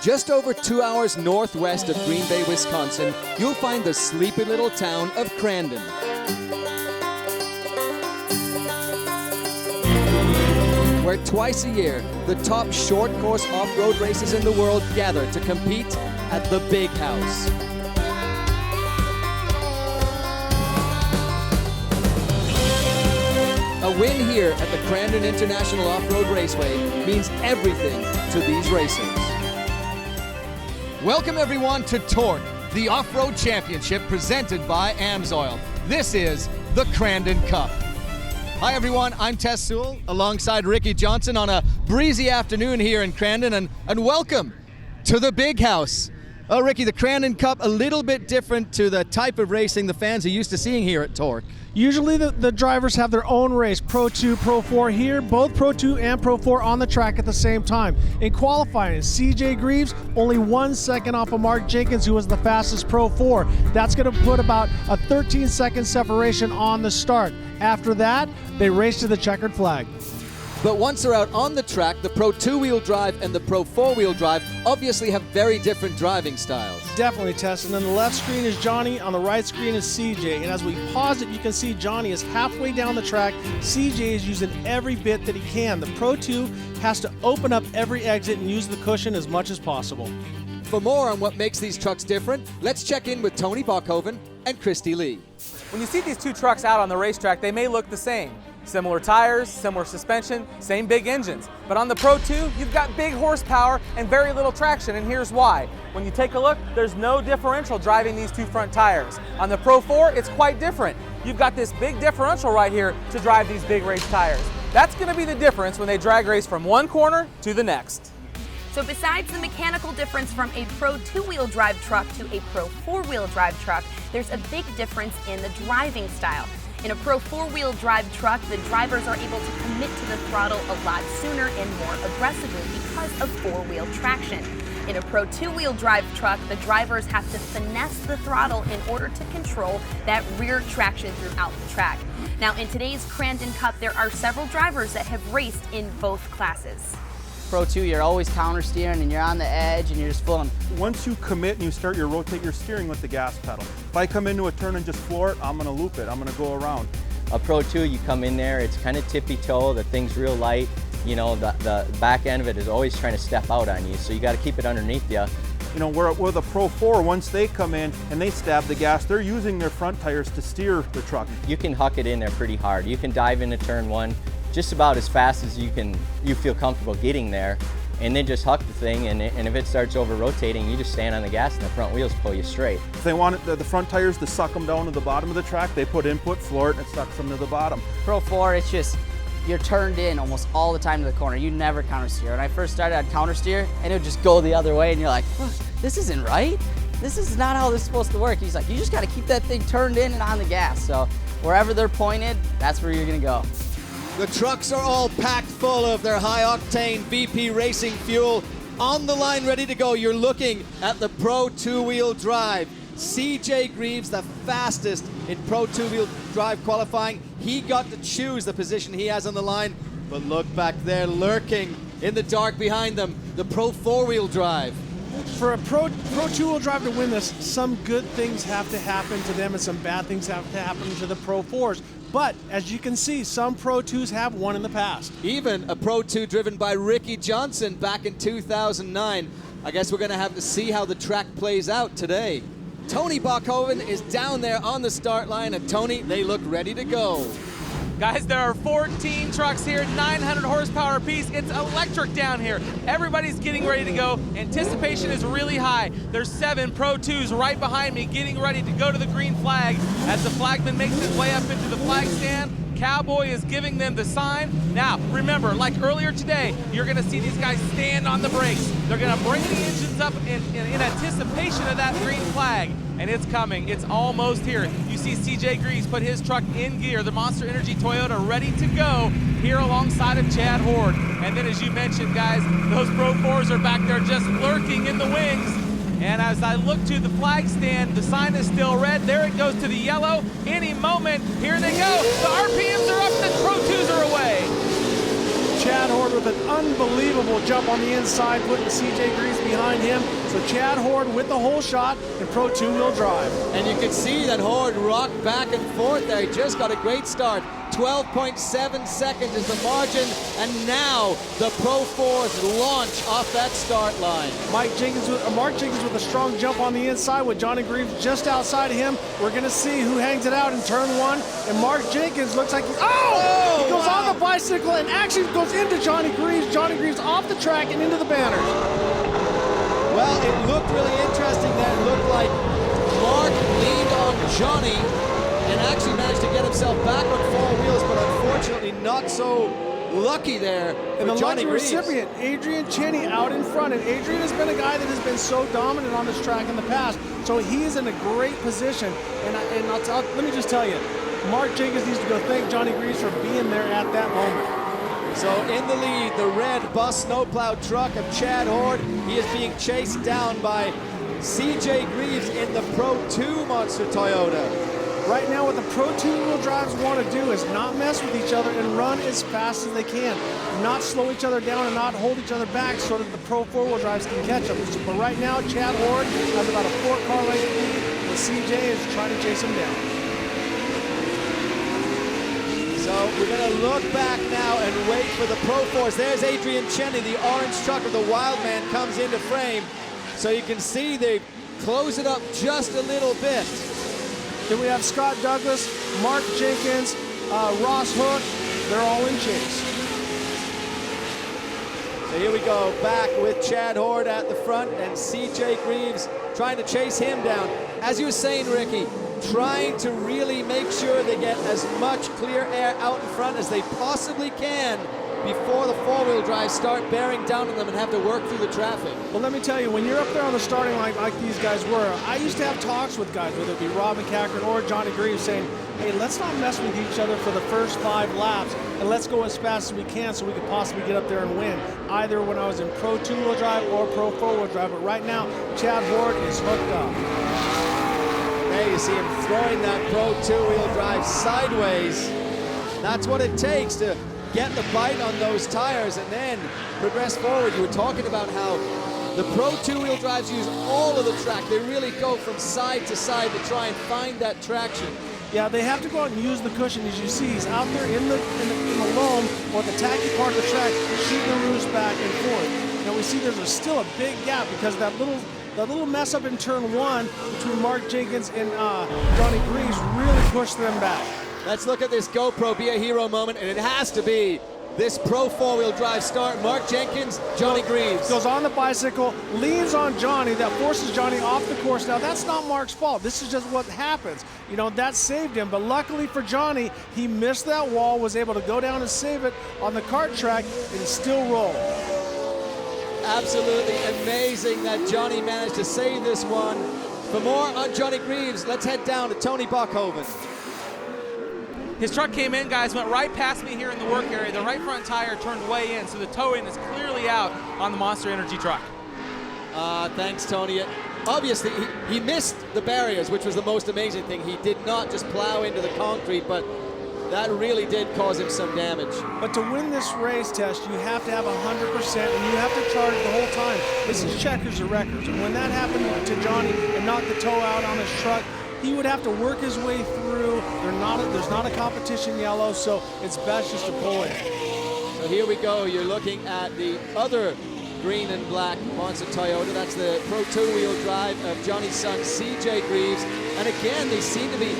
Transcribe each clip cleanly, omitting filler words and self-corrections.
Just over 2 hours northwest of Green Bay, Wisconsin, you'll find the sleepy little town of Crandon. Where twice a year, the top short course off-road races in the world gather to compete at the Big House. A win here at the Crandon International Off-Road Raceway means everything to these racers. Welcome everyone to TORC, the off-road championship presented by AMSOIL. This is the Crandon Cup. Hi everyone, I'm Tess Sewell alongside Ricky Johnson on a breezy afternoon here in Crandon, and welcome to the Big House. Oh Ricky, the Crandon Cup a little bit different to the type of racing the fans are used to seeing here at TORC. Usually the drivers have their own race, Pro 2, Pro 4 here, both Pro 2 and Pro 4 on the track at the same time. In qualifying, CJ Greaves only 1 second off of Mark Jenkins, who was the fastest Pro 4. That's going to put about a 13-second separation on the start. After that, they race to the checkered flag. But once they're out on the track, the Pro 2-wheel drive and the Pro 4-wheel drive obviously have very different driving styles. Definitely, Tess. And on the left screen is Johnny, on the right screen is CJ. And as we pause it, you can see Johnny is halfway down the track. CJ is using every bit that he can. The Pro 2 has to open up every exit and use the cushion as much as possible. For more on what makes these trucks different, let's check in with Tony Bachhoven and Christy Lee. When you see these two trucks out on the racetrack, they may look the same. Similar tires, similar suspension, same big engines. But on the Pro 2, you've got big horsepower and very little traction, and here's why. When you take a look, there's no differential driving these two front tires. On the Pro 4, it's quite different. You've got this big differential right here to drive these big race tires. That's going to be the difference when they drag race from one corner to the next. So besides the mechanical difference from a Pro 2-wheel drive truck to a Pro 4-wheel drive truck, there's a big difference in the driving style. In a Pro 4-wheel drive truck, the drivers are able to commit to the throttle a lot sooner and more aggressively because of four-wheel traction. In a Pro 2-wheel drive truck, the drivers have to finesse the throttle in order to control that rear traction throughout the track. Now, in today's Crandon Cup, there are several drivers that have raced in both classes. Pro 2, you're always counter steering and you're on the edge and you're just pulling. Once you commit and you start, you rotate your steering with the gas pedal. If I come into a turn and just floor it, I'm gonna loop it, I'm gonna go around. A Pro 2, you come in there, it's kind of tippy-toe, the thing's real light. You know, the back end of it is always trying to step out on you, so you gotta keep it underneath you. You know, with a Pro 4, once they come in and they stab the gas, they're using their front tires to steer the truck. You can huck it in there pretty hard. You can dive into turn one just about as fast as you feel comfortable getting there, and then just huck the thing, and if it starts over rotating, you just stand on the gas and the front wheels pull you straight. If they want the front tires to suck them down to the bottom of the track, they put input, floor it, and it sucks them to the bottom. Pro 4, it's just, you're turned in almost all the time to the corner. You never counter steer. When I first started, I'd counter steer, and it would just go the other way, and you're like, this isn't right. This is not how this is supposed to work. He's like, you just gotta keep that thing turned in and on the gas. So wherever they're pointed, that's where you're gonna go. The trucks are all packed full of their high-octane VP Racing fuel. On the line, ready to go. You're looking at the Pro 2-wheel drive. CJ Greaves, the fastest in Pro 2-wheel drive qualifying. He got to choose the position he has on the line. But look back there, lurking in the dark behind them, the Pro 4-wheel drive. For a Pro 2-wheel drive to win this, some good things have to happen to them and some bad things have to happen to the Pro 4s. But as you can see, some Pro 2s have won in the past. Even a Pro 2 driven by Ricky Johnson back in 2009. I guess we're going to have to see how the track plays out today. Tony Bachhoven is down there on the start line, and Tony, they look ready to go. Guys, there are 14 trucks here, 900 horsepower apiece. It's electric down here. Everybody's getting ready to go. Anticipation is really high. There's 7 Pro 2s right behind me getting ready to go to the green flag. As the flagman makes his way up into the flag stand, Cowboy is giving them the sign. Now, remember, like earlier today, you're gonna see these guys stand on the brakes. They're gonna bring the engines up in anticipation of that green flag. And it's coming, it's almost here. You see CJ Greaves put his truck in gear, the Monster Energy Toyota ready to go here alongside of Chad Horde. And then as you mentioned, guys, those Pro 4s are back there just lurking in the wings. And as I look to the flag stand, the sign is still red. There it goes to the yellow. Any moment, here they go. The RPMs are up, the Pro 2s are away. Chad Horde with a unbelievable jump on the inside, putting CJ Greaves behind him. So Chad Horde with the whole shot in Pro 2-wheel drive. And you can see that Horde rocked back and forth there. He just got a great start. 12.7 seconds is the margin, and now the Pro 4s launch off that start line. Mark Jenkins with a strong jump on the inside with Johnny Greaves just outside of him. We're going to see who hangs it out in turn 1. And Mark Jenkins looks like he goes on the bicycle and actually goes into Johnny Greaves. Johnny Greaves off the track and into the banners. Well, it looked really interesting there. It looked like Mark leaned on Johnny and actually managed to get himself back on 4 wheels, but unfortunately not so lucky there for And the Johnny lucky Greaves. recipient, Adrian Cheney, out in front. And Adrian has been a guy that has been so dominant on this track in the past, so he is in a great position. Let me just tell you, Mark Jenkins needs to go thank Johnny Greaves for being there at that moment. So in the lead, the red bus snowplow truck of Chad Horde. He is being chased down by CJ Greaves in the Pro 2 Monster Toyota. Right now, what the Pro 2-wheel drives want to do is not mess with each other and run as fast as they can. Not slow each other down and not hold each other back so that the Pro 4-wheel drives can catch them. But right now, Chad Horde has about a 4-car length lead, and CJ is trying to chase him down. So we're going to look back now and wait for the Pro 4s. There's Adrian Cheney, the orange truck of the Wildman, comes into frame. So you can see they close it up just a little bit. Then we have Scott Douglas, Mark Jenkins, Ross Hook. They're all in chase. So here we go, back with Chad Horde at the front and CJ Greaves trying to chase him down. As you were saying, Ricky, trying to really make sure they get as much clear air out in front as they possibly can before the 4-wheel drives start bearing down on them and have to work through the traffic. Well, let me tell you, when you're up there on the starting line like these guys were, I used to have talks with guys, whether it be Robin Cochran or Johnny Greaves, saying, hey, let's not mess with each other for the first 5 laps, and let's go as fast as we can so we can possibly get up there and win, either when I was in Pro 2-wheel drive or Pro 4-wheel drive. But right now, Chad Horde is hooked up. There you see him throwing that Pro 2-wheel drive sideways. That's what it takes to get the bite on those tires and then progress forward. You were talking about how the Pro 2-wheel drives use all of the track. They really go from side to side to try and find that traction. Yeah, they have to go out and use the cushion. As you see, he's out there in the loam or the tacky part of the track, shooting the roost back and forth. Now we see there's still a big gap because that little mess up in turn 1 between Mark Jenkins and Johnny Greaves really pushed them back. Let's look at this GoPro Be a Hero moment, and it has to be this Pro 4-wheel drive start. Mark Jenkins, Johnny Greaves. Goes on the bicycle, leans on Johnny, that forces Johnny off the course. Now, that's not Mark's fault. This is just what happens. You know, that saved him, but luckily for Johnny, he missed that wall, was able to go down and save it on the kart track, and still roll. Absolutely amazing that Johnny managed to save this one. For more on Johnny Greaves, let's head down to Tony Bachhoven. His truck came in, guys, went right past me here in the work area. The right front tire turned way in, so the toe-in is clearly out on the Monster Energy truck. Thanks, Tony. Obviously, he missed the barriers, which was the most amazing thing. He did not just plow into the concrete, but that really did cause him some damage. But to win this race test, you have to have 100%, and you have to charge the whole time. This is checkers of records, and when that happened to Johnny and knocked the toe out on his truck, he would have to work his way through. There's not a competition yellow, so it's best just to pull in. So here we go. You're looking at the other green and black Monster Toyota. That's the Pro 2-wheel drive of Johnny's son, CJ Greaves. And again, they seem to be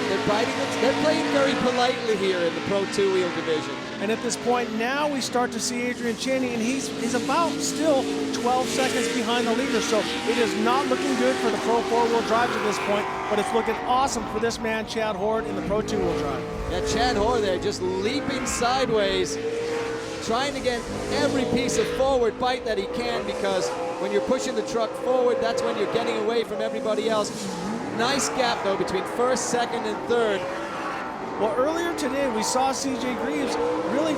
they're playing very politely here in the Pro 2-wheel division. And at this point now we start to see Adrian Cheney, and he's about still 12 seconds behind the leader, so it is not looking good for the Pro 4-wheel drives at this point, but it's looking awesome for this man, Chad Horde, in the Pro 2-wheel drive. Yeah, Chad Horde there just leaping sideways, trying to get every piece of forward bite that he can, because when you're pushing the truck forward, that's when you're getting away from everybody else. Nice gap, though, between first, second, and third. Well, earlier today, we saw CJ Greaves really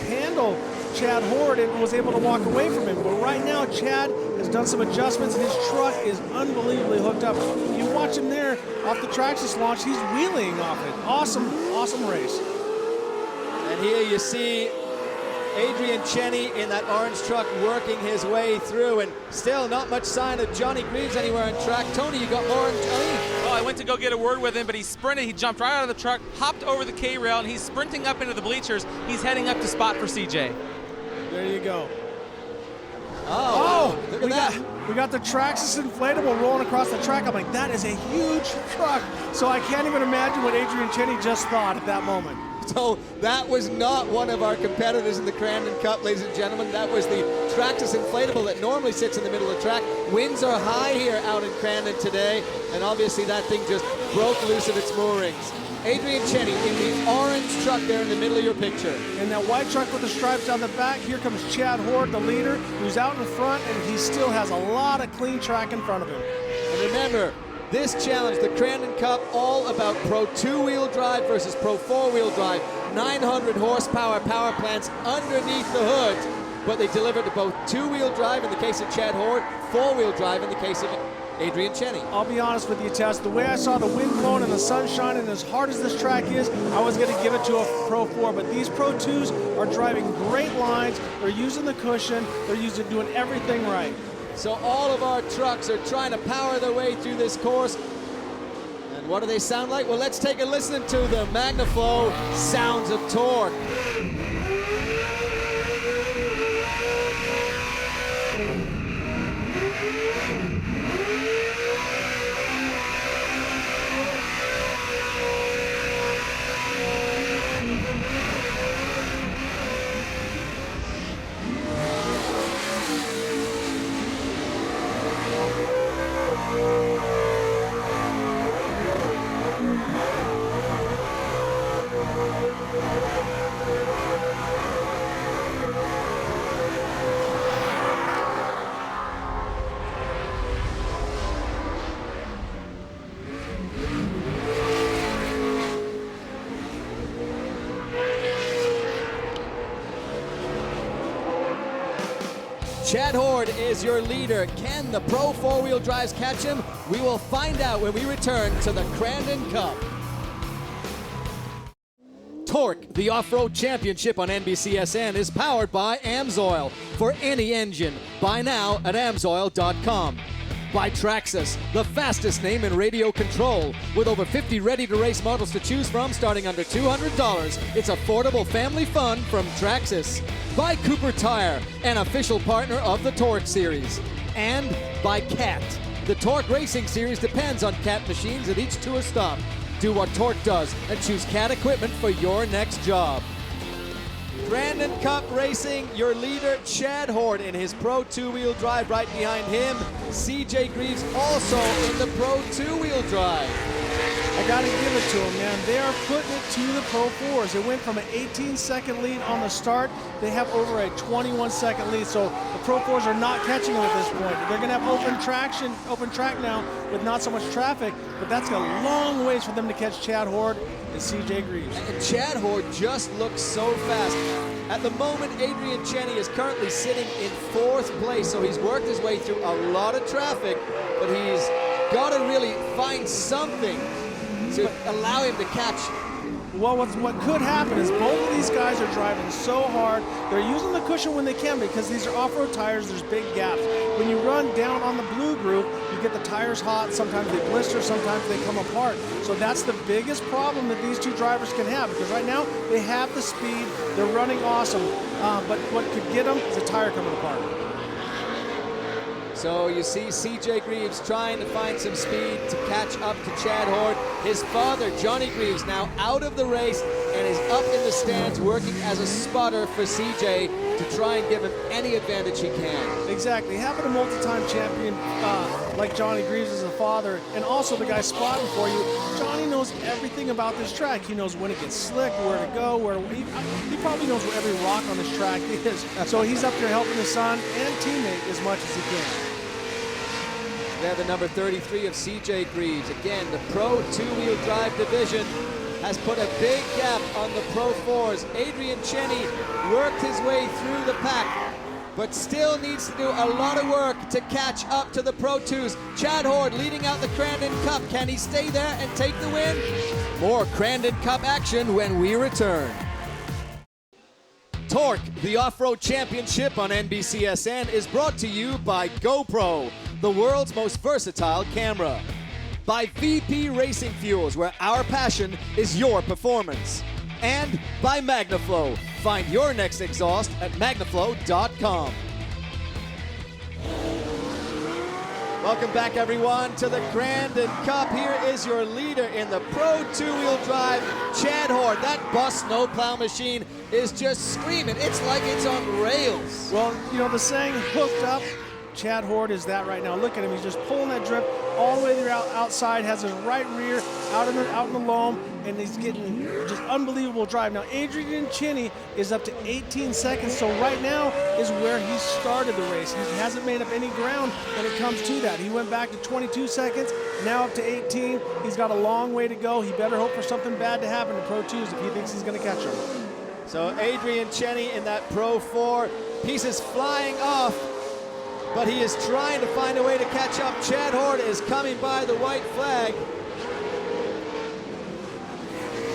handle Chad Horde and was able to walk away from him. But right now, Chad has done some adjustments, and his truck is unbelievably hooked up. You watch him there off the Traxxas launch, he's wheeling off it. Awesome, awesome race. And here you see Adrian Cheney in that orange truck working his way through, and still not much sign of Johnny Greaves anywhere on track. Tony, you got more on Johnny? Well, I went to go get a word with him, but he sprinted. He jumped right out of the truck, hopped over the K-rail, and he's sprinting up into the bleachers. He's heading up to spot for CJ. There you go. Oh, look at that. We got the Traxxas inflatable rolling across the track. I'm like, that is a huge truck. So I can't even imagine what Adrian Cheney just thought at that moment. So that was not one of our competitors in the Crandon Cup, ladies and gentlemen. That was the Traxxas inflatable that normally sits in the middle of the track. Winds are high here out in Crandon today, and obviously that thing just broke loose of its moorings. Adrian Cheney in the orange truck there in the middle of your picture. In that white truck with the stripes on the back, here comes Chad Horde, the leader, who's out in front, and he still has a lot of clean track in front of him. And remember, this challenge, the Crandon Cup, all about Pro 2-wheel drive versus Pro 4-wheel drive. 900 horsepower power plants underneath the hood, but they deliver to both 2-wheel drive in the case of Chad Horde, 4-wheel drive in the case of Adrian Cheney. I'll be honest with you, Tess. The way I saw the wind blowing and the sun shining, as hard as this track is, I was going to give it to a Pro 4. But these Pro 2s are driving great lines. They're using the cushion. They're doing everything right. So all of our trucks are trying to power their way through this course. And what do they sound like? Well, let's take a listen to the MagnaFlow sounds of torque. Chad Horde is your leader. Can the Pro 4-wheel drives catch him? We will find out when we return to the Crandon Cup. TORC, the off-road championship on NBCSN, is powered by AMSOIL for any engine. Buy now at AMSOIL.com. By Traxxas, the fastest name in radio control. With over 50 ready-to-race models to choose from starting under $200, it's affordable family fun from Traxxas. By Cooper Tire, an official partner of the TORC Series. And by CAT. The TORC Racing Series depends on CAT machines at each tour stop. Do what TORC does and choose CAT equipment for your next job. Crandon Cup Racing, your leader, Chad Horde in his Pro 2-wheel drive. Right behind him, CJ Greaves also in the Pro 2-wheel drive. I got to give it to them, man. They are putting it to the Pro 4s. It went from an 18-second lead on the start. They have over a 21-second lead, so the Pro 4s are not catching them at this point. They're going to have open track now with not so much traffic, but that's a long ways for them to catch Chad Horde and CJ Greaves. And Chad Horde just looks so fast. At the moment, Adrian Cheney is currently sitting in 4th place, so he's worked his way through a lot of traffic, but he's got to really find something to allow him to catch. Well, what could happen is both of these guys are driving so hard. They're using the cushion when they can because these are off-road tires. There's big gaps. When you run down on the blue groove, you get the tires hot. Sometimes they blister. Sometimes they come apart. So that's the biggest problem that these two drivers can have because right now they have the speed. They're running awesome. But what could get them is a tire coming apart. So you see CJ Greaves trying to find some speed to catch up to Chad Horde. His father, Johnny Greaves, now out of the race and is up in the stands working as a spotter for CJ to try and give him any advantage he can. Exactly. Having a multi-time champion like Johnny Greaves as a father and also the guy spotting for you, Johnny knows everything about this track. He knows when it gets slick, where to go, he probably knows where every rock on this track is. So he's up there helping his son and teammate as much as he can. They're the number 33 of CJ Greaves. Again, the Pro 2-wheel drive division has put a big gap on the Pro 4s. Adrian Cheney worked his way through the pack, but still needs to do a lot of work to catch up to the Pro 2s. Chad Horde leading out the Crandon Cup. Can he stay there and take the win? More Crandon Cup action when we return. TORC, the Off-Road Championship on NBCSN, is brought to you by GoPro, the world's most versatile camera. By VP Racing Fuels, where our passion is your performance. And by MagnaFlow. Find your next exhaust at magnaflow.com. Welcome back, everyone, to the Crandon Cup. Here is your leader in the Pro Two-Wheel Drive, Chad Horde. That bus snowplow machine is just screaming. It's like it's on rails. Well, you know, the saying, hooked up, Chad Horde is that right now. Look at him. He's just pulling that drift all the way there outside, has his right rear out in the loam, and he's getting just unbelievable drive. Now, Adrian Cheney is up to 18 seconds, so right now is where he started the race. He hasn't made up any ground when it comes to that. He went back to 22 seconds, now up to 18. He's got a long way to go. He better hope for something bad to happen to Pro 2s if he thinks he's going to catch him. So Adrian Cheney in that Pro 4, pieces flying off, but he is trying to find a way to catch up. Chad Horde is coming by the white flag.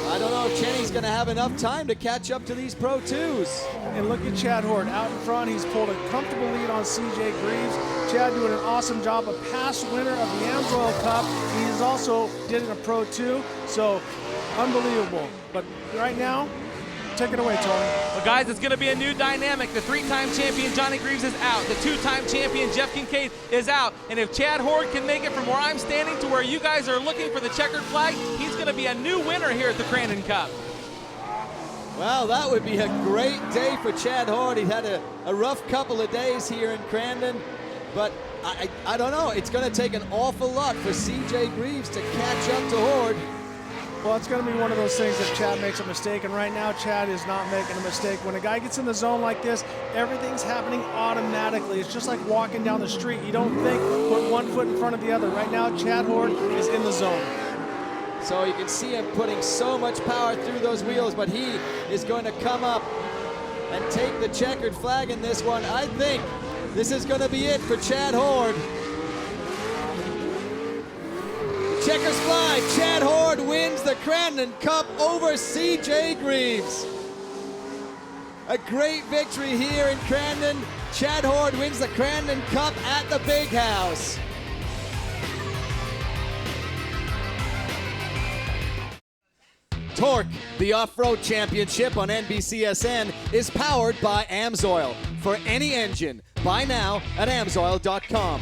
I don't know if Cheney's going to have enough time to catch up to these Pro 2s. And look at Chad Horde out in front. He's pulled a comfortable lead on CJ Greaves. Chad doing an awesome job, a past winner of the AMSOIL Cup. He is also did in a Pro 2, so unbelievable. But right now, take it away, Tony. Well, guys, it's going to be a new dynamic. The three-time champion Johnny Greaves is out. The two-time champion Jeff Kincaid is out. And if Chad Horde can make it from where I'm standing to where you guys are looking for the checkered flag, he's going to be a new winner here at the Crandon Cup. Well, that would be a great day for Chad Horde. He had a rough couple of days here in Crandon, but I don't know. It's going to take an awful lot for CJ Greaves to catch up to Horde. Well, it's going to be one of those things if Chad makes a mistake, and right now Chad is not making a mistake. When a guy gets in the zone like this, everything's happening automatically. It's just like walking down the street. You don't think, put one foot in front of the other. Right now, Chad Horde is in the zone. So you can see him putting so much power through those wheels, but he is going to come up and take the checkered flag in this one. I think this is going to be it for Chad Horde. Checkers fly. Chad Horde wins the Crandon Cup over CJ Greaves. A great victory here in Crandon. Chad Horde wins the Crandon Cup at the Big House. TORC, the Off-Road Championship on NBCSN, is powered by AMSOIL. For any engine, buy now at AMSOIL.com.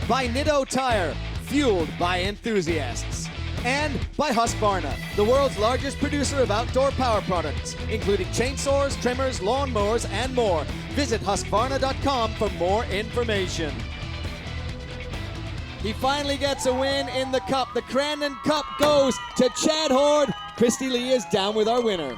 By Nitto Tire, fueled by enthusiasts. And by Husqvarna, the world's largest producer of outdoor power products, including chainsaws, trimmers, lawnmowers, and more. Visit Husqvarna.com for more information. He finally gets a win in the Cup. The Crandon Cup goes to Chad Horde. Christy Lee is down with our winner.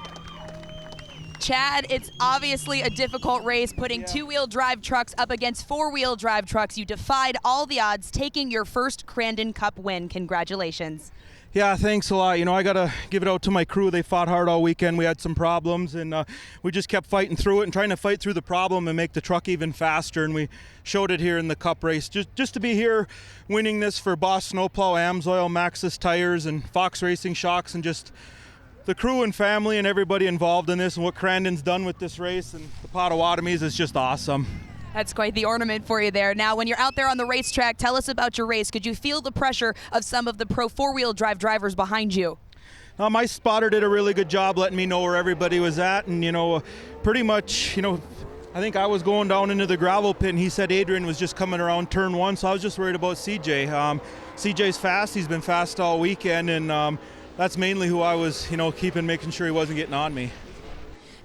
Chad, it's obviously a difficult race, putting two-wheel drive trucks up against four-wheel drive trucks. You defied all the odds, taking your first Crandon Cup win. Congratulations. Yeah, thanks a lot. You know, I got to give it out to my crew. They fought hard all weekend. We had some problems, and we just kept fighting through it and trying to fight through the problem and make the truck even faster, and we showed it here in the Cup race. Just to be here winning this for Boss Snowplow, AMSOIL, Maxxis Tires, and Fox Racing Shocks, and just the crew and family and everybody involved in this and what Crandon's done with this race and the Potawatomis is just awesome. That's quite the ornament for you there. Now, when you're out there on the racetrack, tell us about your race. Could you feel the pressure of some of the Pro four-wheel drive drivers behind you? My spotter did a really good job letting me know where everybody was at, and, you know, pretty much, you know, I think I was going down into the gravel pit, and he said Adrian was just coming around turn one, so I was just worried about CJ. CJ's fast. He's been fast all weekend, and that's mainly who I was, you know, making sure he wasn't getting on me.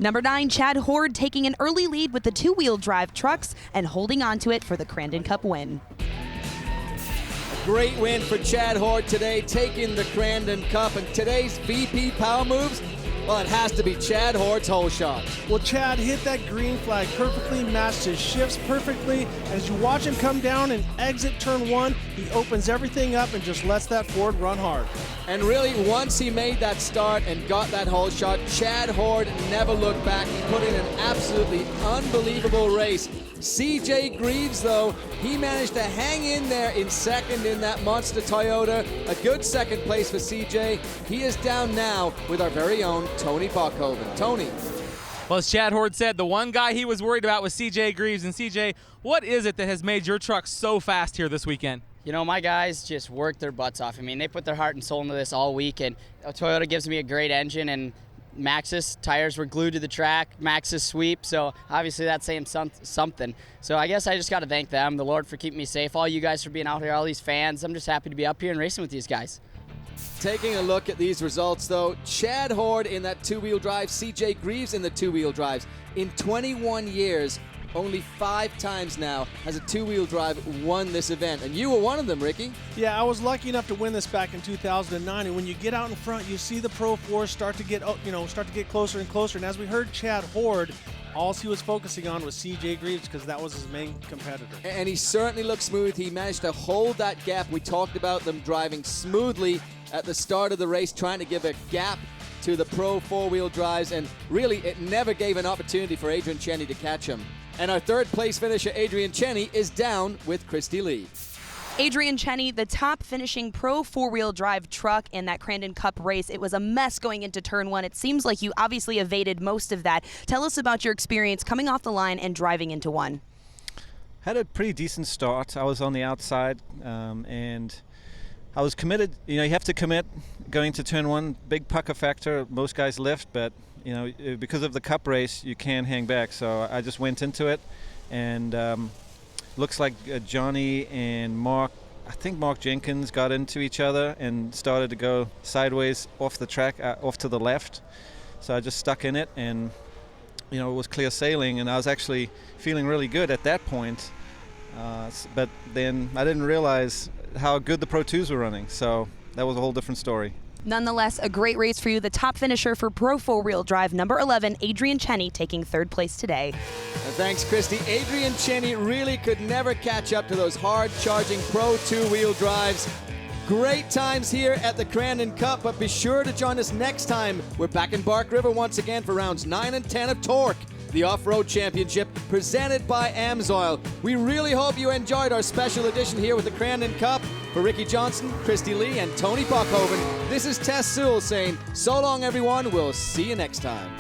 Number 9, Chad Horde taking an early lead with the two-wheel drive trucks and holding on to it for the Crandon Cup win. A great win for Chad Horde today, taking the Crandon Cup. And today's VP Power Moves, well, it has to be Chad Horde's hole shot. Well, Chad hit that green flag perfectly, matched his shifts perfectly. As you watch him come down and exit turn one, he opens everything up and just lets that Ford run hard. And really, once he made that start and got that hole shot, Chad Horde never looked back. He put in an absolutely unbelievable race. CJ Greaves, though, he managed to hang in there in second in that monster Toyota. A good second place for CJ. He is down now with our very own Tony Bachhoven. Tony. Well, as Chad Horde said, the one guy he was worried about was CJ Greaves. And CJ, what is it that has made your truck so fast here this weekend? You know, my guys just work their butts off. I mean, they put their heart and soul into this all week, and Toyota gives me a great engine, and Maxxis tires were glued to the track, Maxxis sweep, so obviously that's saying something. So I guess I just got to thank them, the Lord for keeping me safe, all you guys for being out here, all these fans. I'm just happy to be up here and racing with these guys. Taking a look at these results, though, Chad Horde in that two-wheel drive, CJ Greaves in the two-wheel drives. In 21 years, only 5 times now has a two-wheel drive won this event, and you were one of them, Ricky. Yeah, I was lucky enough to win this back in 2009, and when you get out in front, you see the Pro 4s start to get closer and closer. And as we heard Chad Horde, all he was focusing on was CJ Greaves because that was his main competitor. And he certainly looked smooth. He managed to hold that gap. We talked about them driving smoothly at the start of the race, trying to give a gap to the Pro 4-wheel drives, and really it never gave an opportunity for Adrian Cheney to catch him. And our third place finisher, Adrian Cheney, is down with Christy Lee. Adrian Cheney, the top finishing Pro 4-wheel drive truck in that Crandon Cup race. It was a mess going into turn 1. It seems like you obviously evaded most of that. Tell us about your experience coming off the line and driving into 1. Had a pretty decent start. I was on the outside, and I was committed. You know, you have to commit going to turn 1. Big pucker factor. Most guys lift, but you know, because of the Cup race, you can't hang back. So I just went into it, and looks like Johnny and Mark, I think Mark Jenkins, got into each other and started to go sideways off the track, off to the left. So I just stuck in it, and you know, it was clear sailing, and I was actually feeling really good at that point. But then I didn't realize how good the Pro 2s were running, so that was a whole different story. Nonetheless, a great race for you. The top finisher for Pro 4-wheel drive, number 11, Adrian Cheney, taking 3rd place today. Thanks, Christy. Adrian Cheney really could never catch up to those hard-charging Pro 2-wheel drives. Great times here at the Crandon Cup, but be sure to join us next time. We're back in Bark River once again for rounds 9 and 10 of TORC, the off-road championship presented by AMSOIL. We really hope you enjoyed our special edition here with the Crandon Cup. For Ricky Johnson, Christy Lee, and Tony Buckhoven, this is Tess Sewell saying, so long everyone, we'll see you next time.